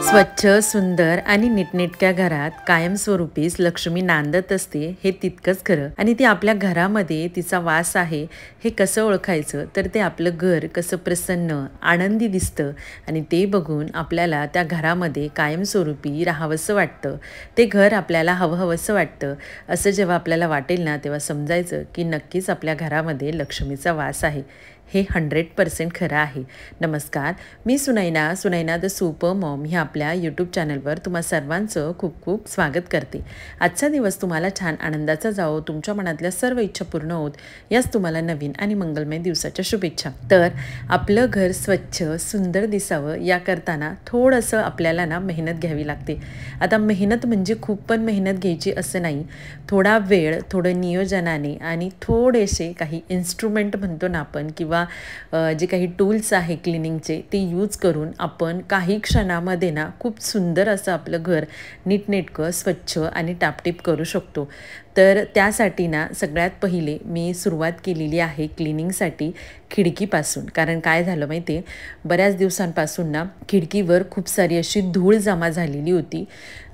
स्वच्छ, सुंदर आणि नीटनेटक्या घरात कायमस्वरूपीच लक्ष्मी नांदत असते हे तितकंच खरं. आणि ती आपल्या घरामध्ये तिचा वास आहे हे कसं ओळखायचं, तर ते आपलं घर कसं प्रसन्न, आनंदी दिसतं आणि ते बघून आपल्याला त्या घरामध्ये कायमस्वरूपी राहावंसं वाटतं. ते घर आपल्याला हवंहवंसं वाटतं. असं जेव्हा आपल्याला वाटेल ना, तेव्हा समजायचं की नक्कीच आपल्या घरामध्ये लक्ष्मीचा वास आहे. हे 100% खरं आहे. नमस्कार, मी सुनैना द सुपर मॉम ह्या आपल्या यूट्यूब चॅनलवर तुम्हा सर्वांचं खूप खूप स्वागत करते. आजचा दिवस तुम्हाला छान आनंदाचा जावो, तुमच्या मनातल्या सर्व इच्छा पूर्ण होत, याच तुम्हाला नवीन आणि मंगलमय दिवसाच्या शुभेच्छा. तर आपलं घर स्वच्छ सुंदर दिसावं या करताना थोडंसं आपल्याला ना मेहनत घ्यावी लागते. आता मेहनत म्हणजे खूप पण मेहनत घ्यायची असं नाही. थोडा वेळ, थोडं नियोजनाने आणि थोडेसे काही इन्स्ट्रुमेंट म्हणतो ना आपण, किंवा जे काही टूल्स आहे क्लिनिंगचे ते यूज करून आपण काही क्षणामध्ये ना खूप सुंदर असं आपलं घर नीटनेटकं, स्वच्छ आणि टापटीप करू शकतो. तर त्यासाठी ना सगळ्यात पहिले मी सुरुवात केलेली आहे क्लिनिंगसाठी खिडकीपासून. कारण काय झालं माहिती आहे, बऱ्याच दिवसांपासून ना खिडकीवर खूप सारी अशी धूळ जमा झालेली होती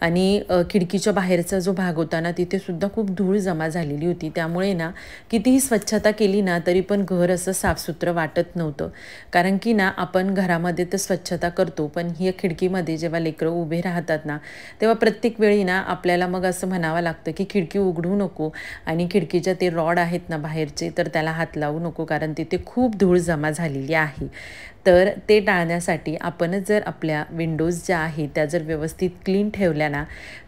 आणि खिडकीच्या बाहेरचा जो भाग होता ना, तिथेसुद्धा खूप धूळ जमा झालेली होती. त्यामुळे ना कितीही स्वच्छता केली ना तरी पण घर असं साफसुथरं वाटत नव्हतं. कारण की ना आपण घरामध्ये तर स्वच्छता करतो, पण ही खिडकीमध्ये जेव्हा लेकरं उभे राहतात ना, तेव्हा प्रत्येक वेळी ना आपल्याला मग असं म्हणावं लागतं की खिडकी उघडू नको आणि खिडकीच्या ते रॉड आहेत ना बाहेरचे, तर त्याला हात लावू नको, कारण तिथे खूप धूळ जमा झालेली आहे. तर ते टाळण्यासाठी आपणच जर आपल्या विंडोज ज्या आहेत त्या जर व्यवस्थित क्लीन ठेवल्या ना,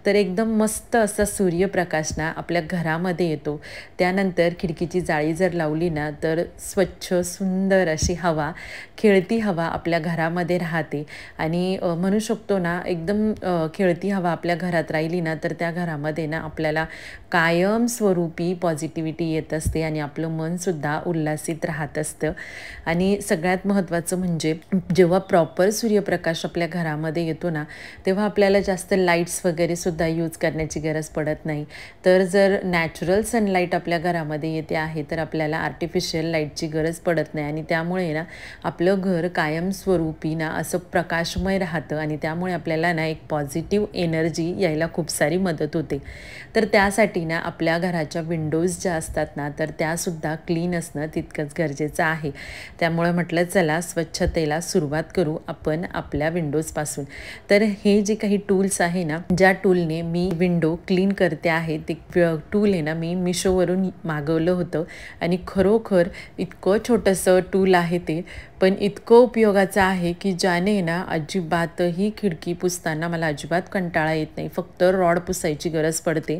तर एकदम मस्त असा सूर्यप्रकाश ना आपल्या घरामध्ये येतो. त्यानंतर खिडकीची जाळी जर लावली ना, तर स्वच्छ सुंदर अशी हवा, खेळती हवा आपल्या घरामध्ये राहते. आणि म्हणू शकतो ना एकदम खेळती हवा आपल्या घरात राहिली ना, तर त्या घरामध्ये ना आपल्याला कायमस्वरूपी पॉझिटिव्हिटी येत असते आणि आपलं मनसुद्धा उल्हासित राहत असतं. आणि सगळ्यात महत्त्वाचं म्हणजे जेव्हा प्रॉपर सूर्यप्रकाश आपल्या घरामध्ये येतो ना, तेव्हा आपल्याला जास्त लाईट्स वगैरे सुद्धा यूज करण्याची गरज पडत नाही. तर जर नॅचरल सनलाईट आपल्या घरामध्ये येते आहे, तर आपल्याला आर्टिफिशियल लाईटची गरज पडत नाही आणि त्यामुळे ना आपलं घर कायमस्वरूपी ना असं प्रकाशमय राहतं आणि त्यामुळे आपल्याला ना एक पॉझिटिव्ह एनर्जी यायला खूप सारी मदत होते. तर त्यासाठी ना आपल्या घराच्या विंडोज ज्या असतात ना, तर त्यासुद्धा क्लीन असणं तितकंच गरजेचं आहे. त्यामुळे म्हटलं चला स्वच्छतेला सुरुवात करू आपण आपल्या विंडोजपासून. तर हे जे काही टूल्स आहे ना, ज्या टूलने मी विंडो क्लीन करते आहे, ते टूल आहे ना मी मिशोवरून मागवलं होतं आणि खरोखर इतकं छोटंसं टूल आहे ते, पण इतकं उपयोगाचं आहे की ज्याने ना अजिबातही खिडकी पुसताना मला अजिबात कंटाळा येत नाही. फक्त रॉड पुसायची गरज पडते.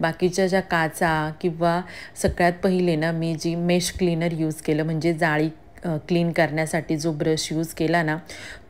बाकीच्या ज्या काचा किंवा सगळ्यात पहिले ना मी जी मेश क्लीनर यूज केलं, म्हणजे जाळी क्लीन करण्यासाठी जो ब्रश यूज केला ना,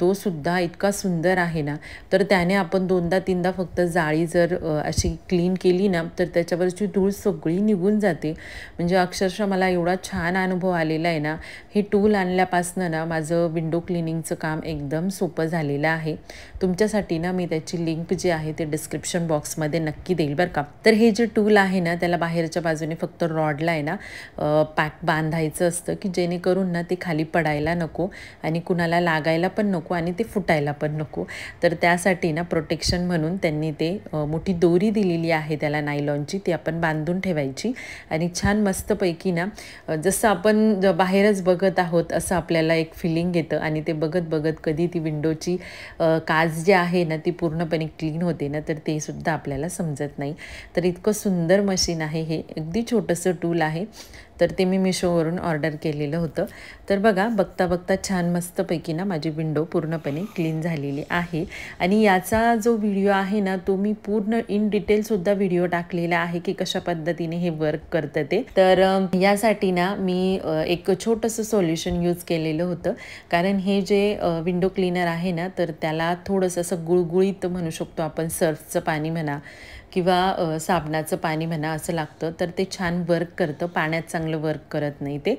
तो सुद्धा इतका सुंदर आहे ना. तर त्याने आपण 2दा-3दा फक्त जाळी जर अशी क्लीन केली ना, तर त्याच्यावरची धूळ सगळी निघून जाते. म्हणजे अक्षरशः मला एवढा छान अनुभव आलेला आहे ना, हे टूल आणल्यापासनं ना माझं विंडो क्लिनिंगचं काम एकदम सोपं झालेलं आहे. तुमच्यासाठी ना मी त्याची लिंक जी आहे ते डिस्क्रिप्शन बॉक्समध्ये नक्की देईल बरं का. तर हे जे टूल आहे ना, त्याला बाहेरच्या बाजूने फक्त रॉडला आहे ना पॅक बांधायचं असतं, की जेणेकरून ना ते खाली पडायला नको आणि कुणाला लागायला पण नको आणि ते फुटायला पण नको. तर त्यासाठी ना प्रोटेक्शन म्हणून त्यांनी ते मोठी दोरी दिलेली आहे त्याला नायलॉनची, ती आपण बांधून ठेवायची आणि छान मस्तपैकी ना जसं आपण बाहेरच बघत आहोत असं आपल्याला एक फिलिंग येतं आणि ते बघत बघत कधी ती विंडोची काच जी आहे ना ती पूर्णपणे क्लीन होते ना, तर ते सुद्धा आपल्याला समजत नाही. तर इतकं सुंदर मशीन आहे हे, अगदी छोटंसं टूल आहे. तर ते मी मिशोवरून ऑर्डर केलेलं होतं. तर बघा, बघता बघता छान मस्तपैकी ना माझी विंडो पूर्णपणे क्लीन झालेली आहे. आणि याचा जो व्हिडिओ आहे ना, तो मी पूर्ण इन डिटेलसुद्धा व्हिडिओ टाकलेला आहे की कशा पद्धतीने हे वर्क करतं ते. तर यासाठी ना मी एक छोटंसं सोल्युशन यूज केलेलं होतं. कारण हे जे विंडो क्लीनर आहे ना, तर त्याला थोडंसं असं गुळगुळीत म्हणू शकतो आपण, सर्फचं पाणी म्हणा किंवा साबणाचं पाणी म्हणा असं लागतं, तर ते छान वर्क करतं. पाण्यात चांगलं वर्क करत नाही ते.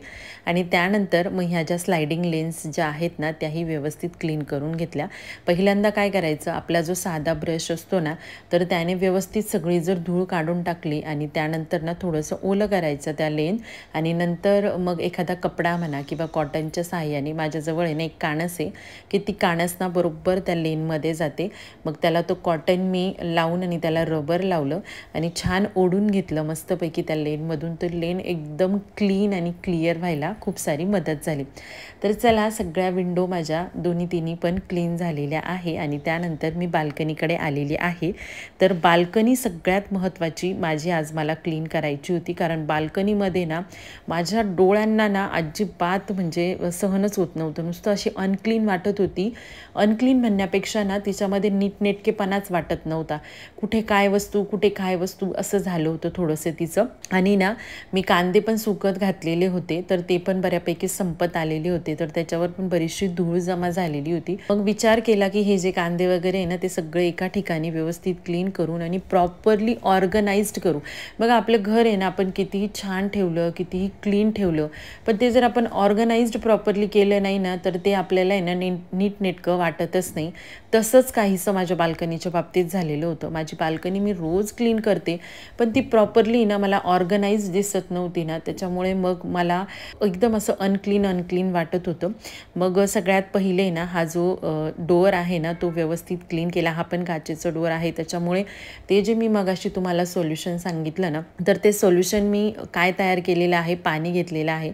आणि त्यानंतर मग ह्या ज्या स्लायडिंग लेन्स ज्या आहेत ना त्याही व्यवस्थित क्लीन करून घेतल्या. पहिल्यांदा काय करायचं, आपला जो साधा ब्रश असतो ना तर त्याने व्यवस्थित सगळी जर धूळ काढून टाकली आणि त्यानंतर ना थोडंसं ओलं करायचं त्या लेन आणि नंतर मग एखादा कपडा म्हणा किंवा कॉटनच्या साहाय्याने, माझ्याजवळ आहे ना एक काणस आहे की ती काणस ना बरोबर त्या लेनमध्ये जाते. मग त्याला तो कॉटन मी लावून आणि त्याला रबर लावलं आणि छान ओढून घेतलं मस्तपैकी त्या लेनमधून. तर लेन एकदम क्लीन आणि क्लिअर व्हायला खूप सारी मदत झाली. तर चला, सगळ्या विंडो माझ्या दोन्ही तिन्ही पण क्लीन झालेल्या आहे आणि त्यानंतर मी बाल्कनीकडे आलेली आहे. तर बाल्कनी सगळ्यात महत्त्वाची माझी आज मला क्लीन करायची होती, कारण बाल्कनीमध्ये ना माझ्या डोळ्यांना ना अजिबात म्हणजे सहनच होत नव्हतं. नुसतं अशी अनक्लीन वाटत होती. अनक्लीन म्हणण्यापेक्षा ना तिच्यामध्ये नीटनेटकेपणाच वाटत नव्हता. कुठे काय वस्तू असं झालं होतं थोडंसं तिचं. आणि ना मी कांदे पण सुकत घातलेले होते, तर ते पण बऱ्यापैकी संपत आलेले होते, तर त्याच्यावर पण बरीचशी धूळ जमा झालेली होती. मग विचार केला की हे जे कांदे वगैरे आहे ना ते सगळे एका ठिकाणी व्यवस्थित क्लीन करून आणि प्रॉपरली ऑर्गनाइज्ड करू. मग आपलं घर आहे ना आपण कितीही छान ठेवलं, कितीही क्लीन ठेवलं, पण ते जर आपण ऑर्गनाइज्ड प्रॉपरली केलं नाही ना तर ते आपल्याला आहे ना नीटनेटकं वाटतच नाही. तसंच काहीसं माझ्या बाल्कनीच्या बाबतीत झालेलं होतं. माझी बाल्कनी मी रोज क्लीन करते, पण ती प्रॉपरली ना मला ऑर्गनाइज दिसत नव्हती ना, त्याच्यामुळे मग मला एकदम असं अनक्लीन वाटत होतं. मग सगळ्यात पहिले ना हा जो डोअर आहे ना तो व्यवस्थित क्लीन केला. हा पण काचेचा डोअर आहे, त्याच्यामुळे ते जे मी मगाशी तुम्हाला सोल्युशन सांगितलं ना, तर ते सोल्युशन मी काय तयार केलेलं आहे, पाणी घेतलेलं आहे,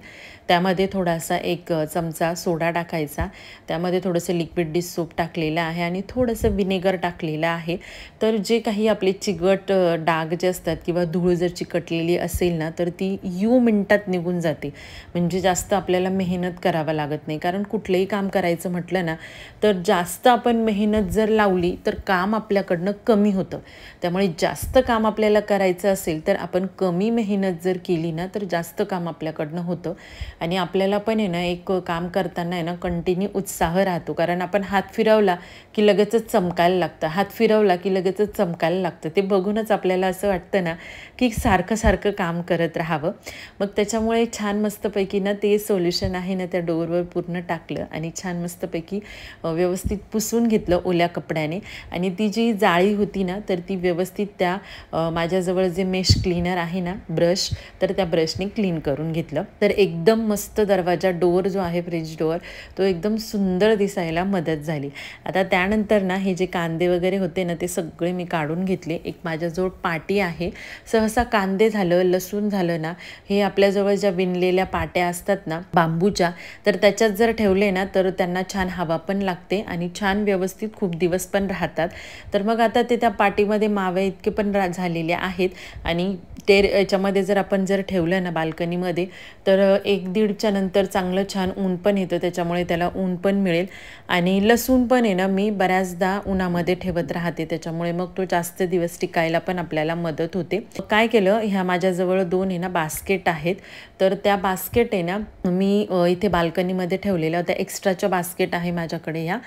त्यामध्ये थोडासा 1 चमचा सोडा टाकायचा, त्यामध्ये थोडंसं लिक्विड डिश सोप टाकलेलं आहे आणि थोडंसं विनेगर टाकलेलं आहे. तर जे काही आपले चिकट डाग जे असतात किंवा धूळ जर चिकटलेली असेल ना तर ती मिनिटात निघून जाते. म्हणजे जास्त आपल्याला मेहनत करावं लागत नाही, कारण कुठलंही काम करायचं म्हटलं ना तर जास्त आपण मेहनत जर लावली तर काम आपल्याकडनं कमी होतं. त्यामुळे जास्त काम आपल्याला करायचं असेल तर आपण कमी मेहनत जर केली ना तर जास्त काम आपल्याकडनं होतं. आणि आपल्याला पण आहे ना एक काम करताना आहे ना कंटिन्यू उत्साह राहतो, कारण आपण हात फिरवला की लगेचच चमकायला लागतं, हात फिरवला की लगेचच चमकायला लागतं. ते बघूनच आपल्याला असं वाटतं ना की सारखं काम करत राहावं. मग त्याच्यामुळे छान मस्तपैकी ना ते सोल्युशन आहे ना त्या डोअरवर पूर्ण टाकलं आणि छान मस्तपैकी व्यवस्थित पुसून घेतलं ओल्या कपड्याने. आणि ती जी जाळी होती ना तर ती व्यवस्थित त्या माझ्याजवळ जे मेश क्लीनर आहे ना ब्रश, तर त्या ब्रशने क्लीन करून घेतलं. तर एकदम मस्त दरवाजा डोअर जो आहे फ्रिज डोअर तो एकदम सुंदर दिसायला मदत झाली. आता त्यानंतर ना हे जे कांदे वगैरे होते ना ते सगळे मी काढून घेतले. एक माझ्याजवळ पाटी आहे. सहसा कांदे झालं, लसूण झालं ना, हे आपल्याजवळ ज्या विणलेल्या पाट्या असतात ना बांबूच्या, तर त्याच्यात जर ठेवले ना तर त्यांना छान हवा पण लागते आणि छान व्यवस्थित खूप दिवस पण राहतात. तर मग आता ते त्या पाटीमध्ये मावे इतके पण झालेले आहेत आणि ते याच्यामध्ये जर आपण जर ठेवलं ना बाल्कनीमध्ये तर 1-1.5च्या नंतर चांगलं छान ऊन पण येतं, त्याच्यामुळे त्याला ऊन पण मिळेल. आणि लसूण पण आहे ना मी बऱ्याचदा उन्हामध्ये ठेवत राहते, त्याच्यामुळे मग तो जास्त दिवस टिकायला पण आपल्याला मदत होते. काय केलं, ह्या माझ्याजवळ 2 आहे ना बास्केट आहेत, तर त्या बास्केट आहे ना मी इथे बाल्कनीमध्ये ठेवलेल्या होत्या. एक्स्ट्राच्या बास्केट आहे माझ्याकडे ह्या,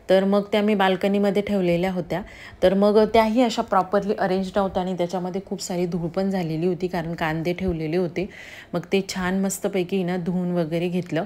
तर मग त्या मी बाल्कनीमध्ये ठेवलेल्या होत्या. तर मग त्याही अशा प्रॉपरली अरेंज नव्हत्या आणि त्याच्यामध्ये खूप सारी धूळ पण झालेली होती, कारण कांदे ठेवलेले होते. मग ते छान मस्तपैकी ना धुवून वगैरे घेतलं.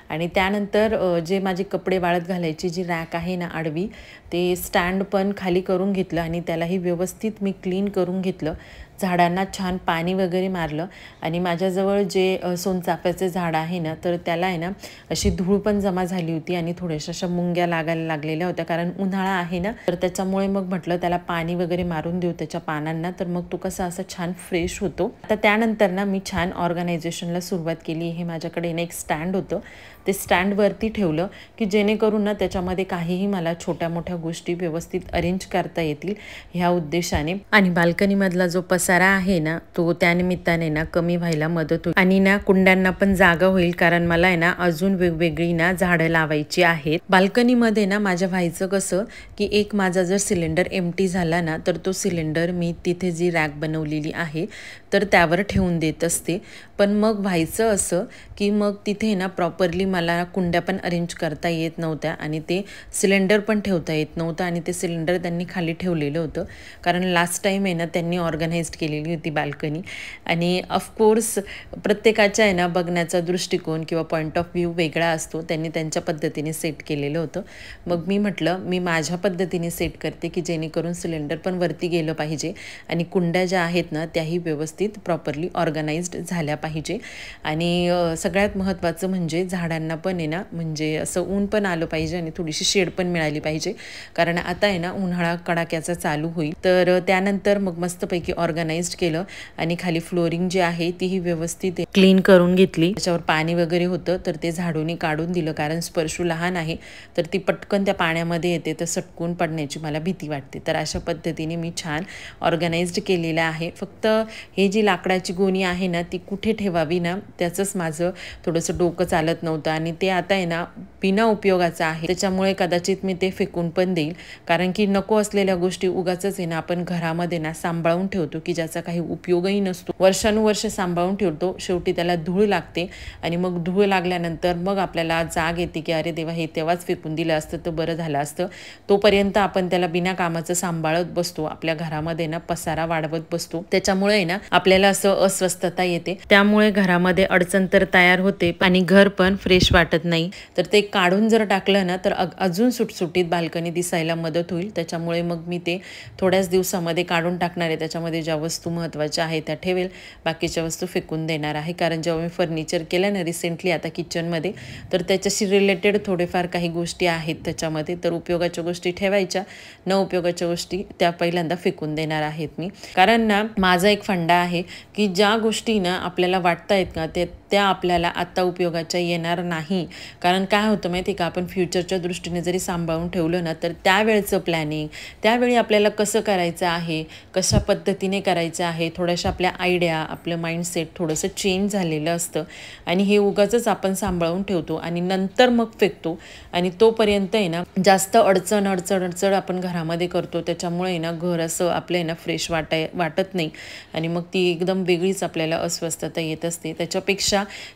आणि त्यानंतर जे माझे कपडे वाळत घालायची जी रॅक आहे ना आडवी, ते स्टँड पण खाली करून घेतलं आणि त्यालाही व्यवस्थित मी क्लीन करून घेतलं. झाडांना छान पाणी वगैरे मारलं. आणि माझ्याजवळ जे सोनचाफ्याचे झाड आहे ना तर त्याला आहे ना अशी धूळ पण जमा झाली होती आणि थोड्याशा अशा मुंग्या लागायला लागलेल्या होत्या, कारण उन्हाळा आहे ना, तर त्याच्यामुळे मग म्हटलं त्याला पाणी वगैरे मारून देऊ त्याच्या पानांना, तर मग तो कसा असा छान फ्रेश होतो. आता त्यानंतर ना मी छान ऑर्गनायझेशनला सुरुवात केली. हे माझ्याकडे एक स्टँड होतं, ते स्टँडवरती ठेवलं की जेणेकरून ना त्याच्यामध्ये काहीही मला छोट्या मोठ्या गोष्टी व्यवस्थित अरेंज करता येतील ह्या उद्देशाने. आणि बाल्कनीमधला जो पसारा आहे ना तो त्यानिमित्ताने ना कमी व्हायला मदत होईल आणि ना कुंड्यांना पण जागा होईल, कारण मला आहे ना अजून वेगवेगळी ना झाडं लावायची आहेत. बाल्कनीमध्ये ना माझ्या व्हायचं कसं की एक माझा जर सिलेंडर एम्प्टी झाला ना तर तो सिलेंडर मी तिथे जी रॅक बनवलेली आहे तर त्यावर ठेवून देत असते. पण मग व्हायचं असं की मग तिथे ना प्रॉपरली मला कुंड्या पण अरेंज करता येत नव्हत्या आणि ते सिलेंडर पण ठेवता येत नव्हतं आणि ते सिलेंडर त्यांनी खाली ठेवलेलं होतं, कारण लास्ट टाईम आहे ना त्यांनी ऑर्गनाइज्ड केलेली होती बाल्कनी. आणि ऑफकोर्स प्रत्येकाच्या आहे ना बघण्याचा दृष्टिकोन किंवा पॉईंट ऑफ व्ह्यू वेगळा असतो. त्यांनी त्यांच्या पद्धतीने सेट केलेलं होतं. मग मी म्हटलं मी माझ्या पद्धतीने सेट करते की जेणेकरून सिलेंडर पण वरती गेलं पाहिजे आणि कुंड्या ज्या आहेत ना त्याही व्यवस्थित प्रॉपरली ऑर्गनाइज्ड झाल्या पाहिजे. आणि सगळ्यात महत्त्वाचं म्हणजे झाडांना पण आहे ना म्हणजे असं ऊन पण आलं पाहिजे आणि थोडीशी शेड पण मिळाली पाहिजे, कारण आता आहे ना उन्हाळा कडाक्याचा चालू होईल. तर त्यानंतर मग मस्तपैकी ऑर्गनाइज्ड केलं आणि खाली फ्लोरिंग जी आहे तीही व्यवस्थित क्लीन करून घेतली. त्याच्यावर पाणी वगैरे होतं तर ते झाडूने काढून दिलं, कारण स्पर्शू लहान आहे तर ती पटकन त्या पाण्यामध्ये येते तर सटकून पडण्याची मला भीती वाटते. तर अशा पद्धतीने मी छान ऑर्गनाइज्ड केलेलं आहे. फक्त हे जी लाकडाची गोणी आहे ना ती कुठे ठेवावी ना त्याचंच माझं थोडंसं डोकं चालत नव्हतं आणि ते आता आहे ना बिना उपयोगाचं आहे. त्याच्यामुळे कदाचित मी ते फेकून पण देईल, कारण की नको असलेल्या गोष्टी उगाचच आहे ना आपण घरामध्ये ना सांभाळून ठेवतो की ज्याचा काही उपयोगही नसतो. वर्षानुवर्ष सांभाळून ठेवतो, शेवटी त्याला धूळ लागते आणि मग धूळ लागल्यानंतर मग आपल्याला जाग येते की अरे देवा हे तेव्हाच फेकून दिलं असतं तर बरं झालं असतं. तोपर्यंत आपण त्याला बिना कामाचं सांभाळत बसतो, आपल्या घरामध्ये ना पसारा वाढवत बसतो. त्याच्यामुळे ना आपल्याला असं अस्वस्थता येते, त्यामुळे घरामध्ये अडचण तर तयार होते आणि घर पण फ्रेश वाटत नाही. तर ते काढून जर टाकलं ना तर अजून सुटसुटीत बाल्कनी दिसायला मदत होईल. त्याच्यामुळे मग मी ते थोड्याच दिवसामध्ये काढून टाकणार आहे. त्याच्यामध्ये ज्या वस्तू महत्त्वाच्या आहेत त्या ठेवेल, बाकीच्या वस्तू फेकून देणार आहे. कारण जेव्हा मी फर्निचर केलं ना रिसेंटली आता किचनमध्ये तर त्याच्याशी रिलेटेड थोडेफार काही गोष्टी आहेत त्याच्यामध्ये, तर उपयोगाच्या गोष्टी ठेवायच्या, न उपयोगाच्या गोष्टी त्या पहिल्यांदा फेकून देणार आहेत मी. कारण ना माझा एक फंडा आहे की ज्या गोष्टी ना आपल्याला वाटतायत का त्या आपल्याला आत्ता उपयोगाच्या येणार नाही. कारण काय होतं माहिती का, आपण फ्युचरच्या दृष्टीने जरी सांभाळून ठेवलं ना तर त्यावेळचं प्लॅनिंग, त्यावेळी आपल्याला कसं करायचं आहे, कशा पद्धतीने करायचं आहे, थोड्याशा आपल्या आयडिया, आपलं माइंडसेट थोडंसं चेंज झालेलं असतं आणि हे उगाचच आपण सांभाळून ठेवतो आणि नंतर मग फेकतो आणि तोपर्यंत आहे ना जास्त अडचण आपण घरामध्ये करतो. त्याच्यामुळे ना घर असं आपलं आहे ना फ्रेश वाटत नाही आणि मग ती एकदम वेगळीच आपल्याला अस्वस्थता येत असते. त्याच्यापेक्षा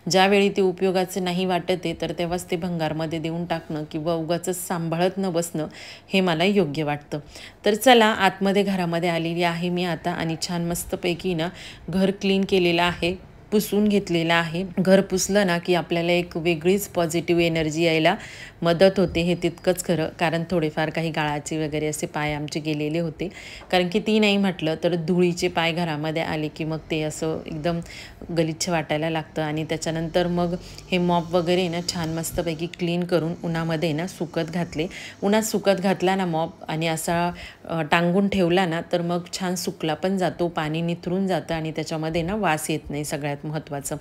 ज्यावेळी ते उपयोगाचं नाही वाटत आहे तर तेव्हाच ते भंगारमध्ये देऊन टाकणं किंवा उगाचच सांभाळत न बसणं हे मला योग्य वाटतं. तर चला आतमध्ये घरामध्ये आलेली आहे मी आता आणि छान मस्तपैकी ना घर क्लीन केलेलं आहे, पुसून घेतलेलं आहे. घर पुसलं ना की आपल्याला एक वेगळीच पॉझिटिव्ह एनर्जी यायला मदत होते, हे तितकंच खरं. कारण थोडेफार काही गाळाचे वगैरे असे पाय आमचे गेलेले होते, कारण की ती नाही म्हटलं तर धुळीचे पाय घरामध्ये आले की मग ते असं एकदम गलिच्छ वाटायला लागतं. आणि त्याच्यानंतर मग हे मॉप वगैरे ना छान मस्तपैकी क्लीन करून उन्हामध्ये ना सुकत घातले. उन्हात सुकत घातला ना मॉप आणि असा टांगून ठेवला ना तर मग छान सुकला पण जातो, पाणी निथरून जातं आणि त्याच्यामध्ये ना वास येत नाही, सगळ्यात महत्त्वाचं.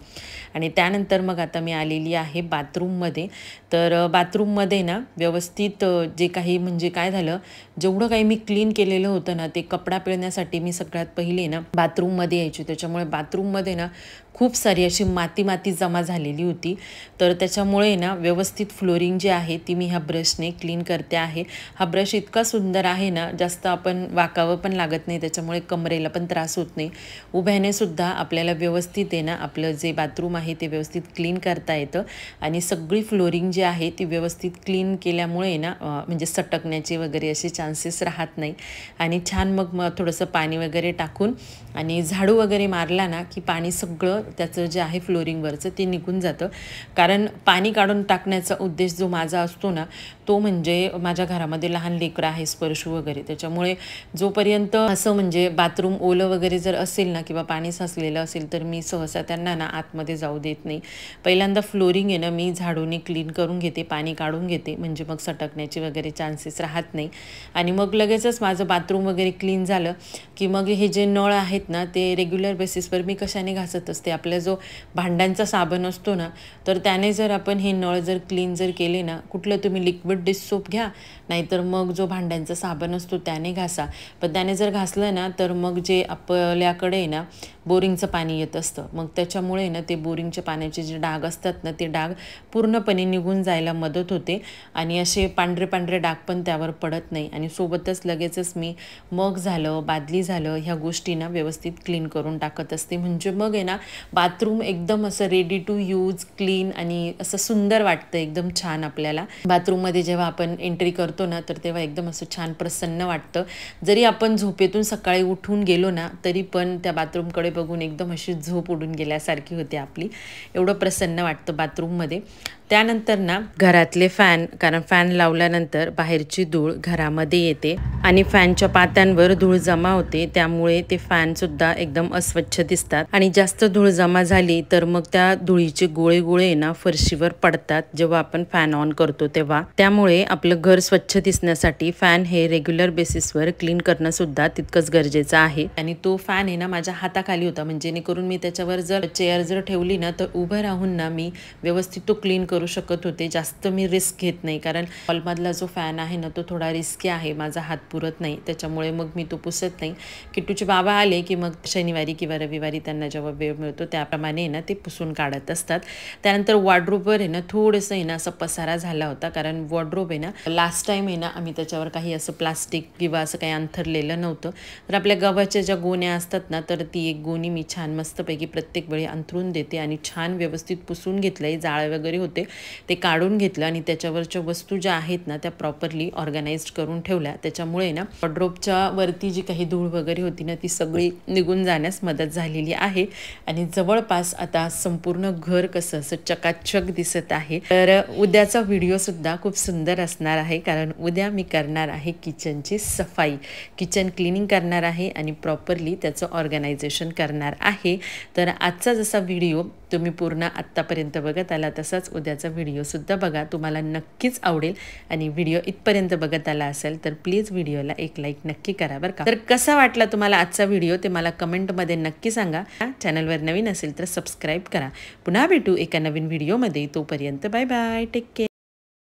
आणि त्यानंतर मग आता मी आलेली आहे बाथरूममध्ये. तर बाथरूममध्ये ना व्यवस्थित जे काही म्हणजे काय झालं, जेवढं काही मी क्लीन केलेलं होतं ना ते कपडा पिळण्यासाठी मी सगळ्यात पहिले ना बाथरूममध्ये यायची. त्याच्यामुळे बाथरूममध्ये ना खूप सारी अशी माती जमा झालेली होती. तर त्याच्यामुळे ना व्यवस्थित फ्लोरिंग जी आहे ती मी ह्या ब्रशने क्लीन करते आहे. हा ब्रश इतका सुंदर आहे ना, जास्त आपण वाकावं पण लागत नाही, त्याच्यामुळे कमरेला पण त्रास होत नाही. उभ्याने सुद्धा आपल्याला व्यवस्थित आहे ना आपलं जे बाथरूम आहे ते व्यवस्थित क्लीन करता येतं आणि सगळी फ्लोरिंग जी आहे ती व्यवस्थित क्लीन केल्यामुळे ना म्हणजे सटकण्याचे वगैरे असे चान्सेस राहत नाही. आणि छान मग थोडंसं पाणी वगैरे टाकून आणि झाडू वगैरे मारला ना की पाणी सगळं त्याचं जे आहे फ्लोरिंगवरचं ते निघून जातं. कारण पाणी काढून टाकण्याचा उद्देश जो माझा असतो ना तो म्हणजे माझ्या घरामध्ये लहान लेकरं आहे, स्पर्शू वगैरे, त्याच्यामुळे जोपर्यंत असं म्हणजे बाथरूम ओलं वगैरे जर असेल ना किंवा पाणी साचलेलं असेल तर मी सहसा त्यांना ना आतमध्ये जाऊ देत नाही. पहिल्यांदा फ्लोरिंग आहे ना मी झाडूने क्लीन करून घेते, पाणी काढून घेते, म्हणजे मग सटकण्याचे वगैरे चान्सेस राहत नाही. आणि मग लगेचच माझं बाथरूम वगैरे क्लीन झालं की मग हे जे नळ आहेत ना ते रेग्युलर बेसिसवर मी कशाने घासत असते, आपला जो भांड्यांचा साबण असतो ना तर त्याने जर आपण हे नळ जर क्लीन जर केले ना, कुठलं तुम्ही लिक्विड कोरडं डिश सोप घ्या, नाहीतर मग जो भांड्यांचा साबण असतो त्याने घासा. पण त्याने जर घासलं ना तर मग जे आपल्याकडे आहे ना बोरिंगचं पाणी येत असतं, मग त्याच्यामुळे ना ते बोरिंगच्या पाण्याचे जे डाग असतात ना ते डाग पूर्णपणे निघून जायला मदत होते आणि असे पांढरे पांढरे डाग पण त्यावर पडत नाही. आणि सोबतच लगेचच मी मग झालं, बादली झालं, ह्या गोष्टी ना व्यवस्थित क्लीन करून टाकत असते. म्हणजे मग आहे ना बाथरूम एकदम असं रेडी टू यूज, क्लीन आणि असं सुंदर वाटतं, एकदम छान. आपल्याला बाथरूममध्ये जेव्हा आपण एंट्री करतो ना तर तेव्हा एकदम असं छान प्रसन्न वाटतं. जरी आपण झोपेतून सकाळी उठून गेलो ना तरी पण त्या बाथरूमकडे बघून एकदम अशी झोप उडून गेल्यासारखी होते आपली, एवढं प्रसन्न वाटतं बाथरूममध्ये. त्यानंतर ना घरातले फॅन, कारण फॅन लावल्यानंतर बाहेरची धूळ घरामध्ये येते आणि फॅनच्या पात्यांवर धूळ जमा होते, त्यामुळे ते फॅनसुद्धा एकदम अस्वच्छ दिसतात. आणि जास्त धूळ जमा झाली तर मग त्या धुळीचे गोळे गोळे ना फरशीवर पडतात जेव्हा आपण फॅन ऑन करतो तेव्हा. त्यामुळे आपलं घर स्वच्छ दिसण्यासाठी फॅन हे रेग्युलर बेसिसवर क्लीन करणं सुद्धा तितकंच गरजेचं आहे. आणि तो फॅन आहे ना माझ्या हाताखाली होता, म्हणजे जेणेकरून मी त्याच्यावर जर चेअर जर ठेवली ना तर उभं राहून ना मी व्यवस्थित तो क्लीन करू शकत होते. जास्त मी रिस्क घेत नाही, कारण हॉलमधला जो फॅन आहे ना तो थोडा रिस्की आहे, माझा हात पुरत नाही, त्याच्यामुळे मग मी तो पुसत नाही. किट्टूचे बाबा आले की मग शनिवारी किंवा रविवारी त्यांना जेव्हा वेळ मिळतो त्याप्रमाणे ना ते पुसून काढत असतात. त्यानंतर वॉर्डरोबवर आहे ना थोडंसं आहे ना असं पसारा झाला होता, कारण वॉर्डरोब आहे ना लास्ट टाइम आहे ना आम्ही त्याच्यावर काही असं प्लास्टिक किंवा असं काही अंथरलेलं नव्हतं. तर आपल्या गव्हाच्या ज्या गोण्या असतात ना तर ती एक गोणी मी छान मस्तपैकी प्रत्येक वेळी अंथरून देते आणि छान व्यवस्थित पुसून घेतलंय. जाळे वगैरे होते ते काढून घेतलं आणि त्याच्यावरच्या वस्तू ज्या आहेत ना त्या प्रॉपरली ऑर्गनाइज्ड करून ठेवल्या. त्याच्यामुळे ना वॉर्डरोबच्या वरती जी काही धूळ वगैरे होती ना ती सगळी निघून जाण्यास मदत झालेली आहे. आणि जवळपास आता संपूर्ण घर कसं असं चकाचक दिसत आहे. तर उद्याचा व्हिडिओ सुद्धा खूप सुंदर असणार आहे, कारण उद्या मी करणार आहे किचनची सफाई, किचन क्लिनिंग करणार आहे आणि प्रॉपरली त्याचं ऑर्गनायझेशन करणार आहे. तर आजचा जसा व्हिडिओ तुम्ही पूर्ण आत्तापर्यंत बघत आला तसाच उद्याचा व्हिडिओसुद्धा बघा, तुम्हाला नक्कीच आवडेल. आणि व्हिडिओ इथपर्यंत बघत आला असेल तर प्लीज व्हिडिओला एक लाईक नक्की करा बरं का. तर कसा वाटला तुम्हाला आजचा व्हिडिओ ते मला कमेंटमध्ये नक्की सांगा. चॅनलवर नवीन असेल तर सबस्क्राईब करा. पुन्हा भेटू एका नवीन व्हिडिओमध्ये, तोपर्यंत बाय बाय, टेक केअर.